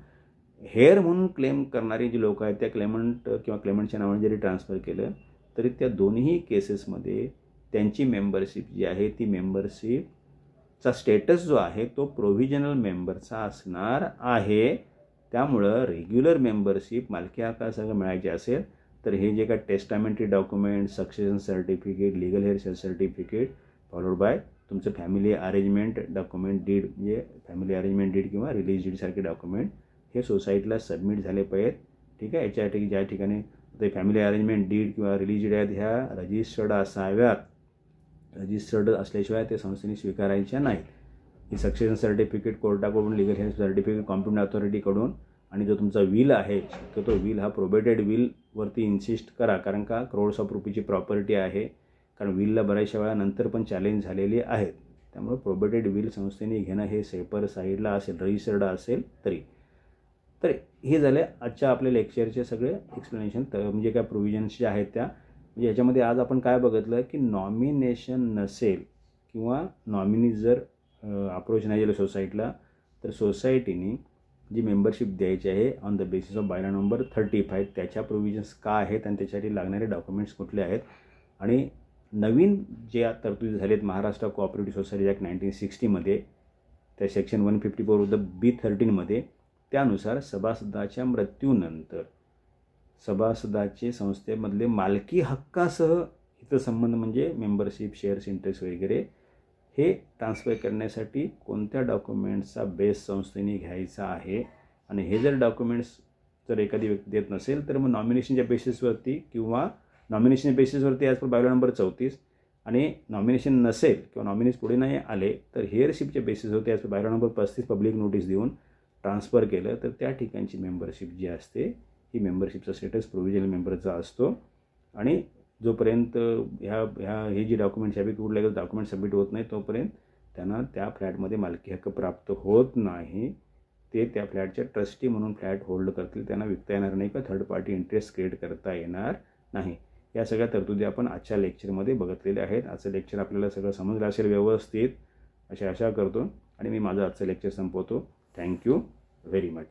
हेअर म्हणून क्लेम करणारे जे लोक आहेत त्या क्लेमंट किंवा क्लेमंटच्या नावाने जरी ट्रान्सफर केलं तरी त्या दोन्ही केसेसमध्ये त्यांची मेंबरशिप जी आहे ती मेंबरशिपचा स्टेटस जो आहे तो प्रोव्हिजनल मेंबरचा असणार आहे. त्यामुळं रेग्युलर मेंबरशिप मालकी हक्कासह मिळायची असेल तर हे जे काय testamentary document, succession certificate, legal heir certificate followed by तुमचं फॅमिली अरेंजमेंट डॉक्युमेंट डीड, म्हणजे फॅमिली अरेंजमेंट डीड किंवा रिलीज डीडसारखे डॉक्युमेंट हे सोसायटीला सबमिट झाले पाहिजेत. ठीक आहे. याच्या ज्या ठिकाणी ते फॅमिली अरेंजमेंट डीड किंवा रिलीज डीड आहेत ह्या रजिस्टर्ड असाव्यात. रजिस्टर्ड असल्याशिवाय ते संस्थेने स्वीकारायच्या नाहीत. ही सक्सेशन सर्टिफिकेट कोर्टाकडून, लिगल हेअर सर्टिफिकेट कॉम्पिटंट अथॉरिटीकडून, आणि जो तुमचा विल आहे तर तो विल हा प्रोबेटेड विलवरती इन्सिस्ट करा. कारण का करोड्स ऑफ रुपीची प्रॉपर्टी आहे. कारण विलला बऱ्याचशा वेळा नंतर पण चॅलेंज झालेली आहेत. त्यामुळे प्रोबेटेड विल संस्थेने घेणं हे सेपर साईडला असेल, रजिस्टर्ड असेल तरी. तर हे झाले आजच्या आपल्या लेक्चरचे सगळे एक्सप्लेनेशन. म्हणजे काय प्रोव्हिजन्स ज्या आहेत त्या, म्हणजे याच्यामध्ये आज आपण काय बघितलं की नॉमिनेशन नसेल किंवा नॉमिनी जर अप्रोच नाही झालं सोसायटीला तर सोसायटीने जी मेंबरशिप द्यायची आहे on the basis of bylaw number 35 त्याच्या प्रोव्हिजन्स काय आहेत आणि त्याच्यासाठी लागणारे डॉक्युमेंट्स कुठले आहेत, आणि नवीन जे तरतुदी झालेत महाराष्ट्र कोऑपरेटिव्ह सोसायटी ॲक्ट 1960 त्या सेक्शन 154B13 त्यानुसार सभासदाच्या मृत्यूनंतर सभासदाचे संस्थेमधले मालकी हक्कासह हितसंबंध म्हणजे मेंबरशिप, शेअर्स, इंटरेस्ट वगैरे हे ट्रान्सफर करण्यासाठी कोणत्या डॉक्युमेंट्सचा बेस संस्थेने घ्यायचा आहे. आणि हे जर डॉक्युमेंट्स जर एखादी व्यक्ती देत नसेल तर मग नॉमिनेशनच्या बेसिसवरती किंवा नॉमिनेशनच्या बेसिसवरती ॲज पर बायलॉ नंबर 34, आणि नॉमिनेशन नसेल किंवा नॉमिनीज पुढे नाही आले तर हेअरशिपच्या बेसिसवरती as per bylaw number 35 public notice देऊन ट्रान्सफर केलं तर त्या ठिकाणची मेंबरशिप जी असते ही मेंबरशिपचा स्टेटस प्रोव्हिजनल मेंबरचा असतो. आणि जोपर्यंत हे जी डॉक्युमेंट्स यापैकी कुठले डॉक्युमेंट सबमिट होत नाही तोपर्यंत त्यांना त्या फ्लॅटमध्ये मालकी हक्क प्राप्त होत नाही. ते त्या फ्लॅटच्या ट्रस्टी म्हणून फ्लॅट होल्ड करतील, त्यांना विकता येणार नाही किंवा थर्ड पार्टी इंटरेस्ट क्रिएट करता येणार नाही. या सगळ्या तरतुदी आपण आजच्या लेक्चरमध्ये बघितलेल्या आहेत. आजचं लेक्चर आपल्याला सगळं समजलं असेल व्यवस्थित अशी आशा करतो आणि मी माझं आजचं लेक्चर संपवतो. Thank you very much.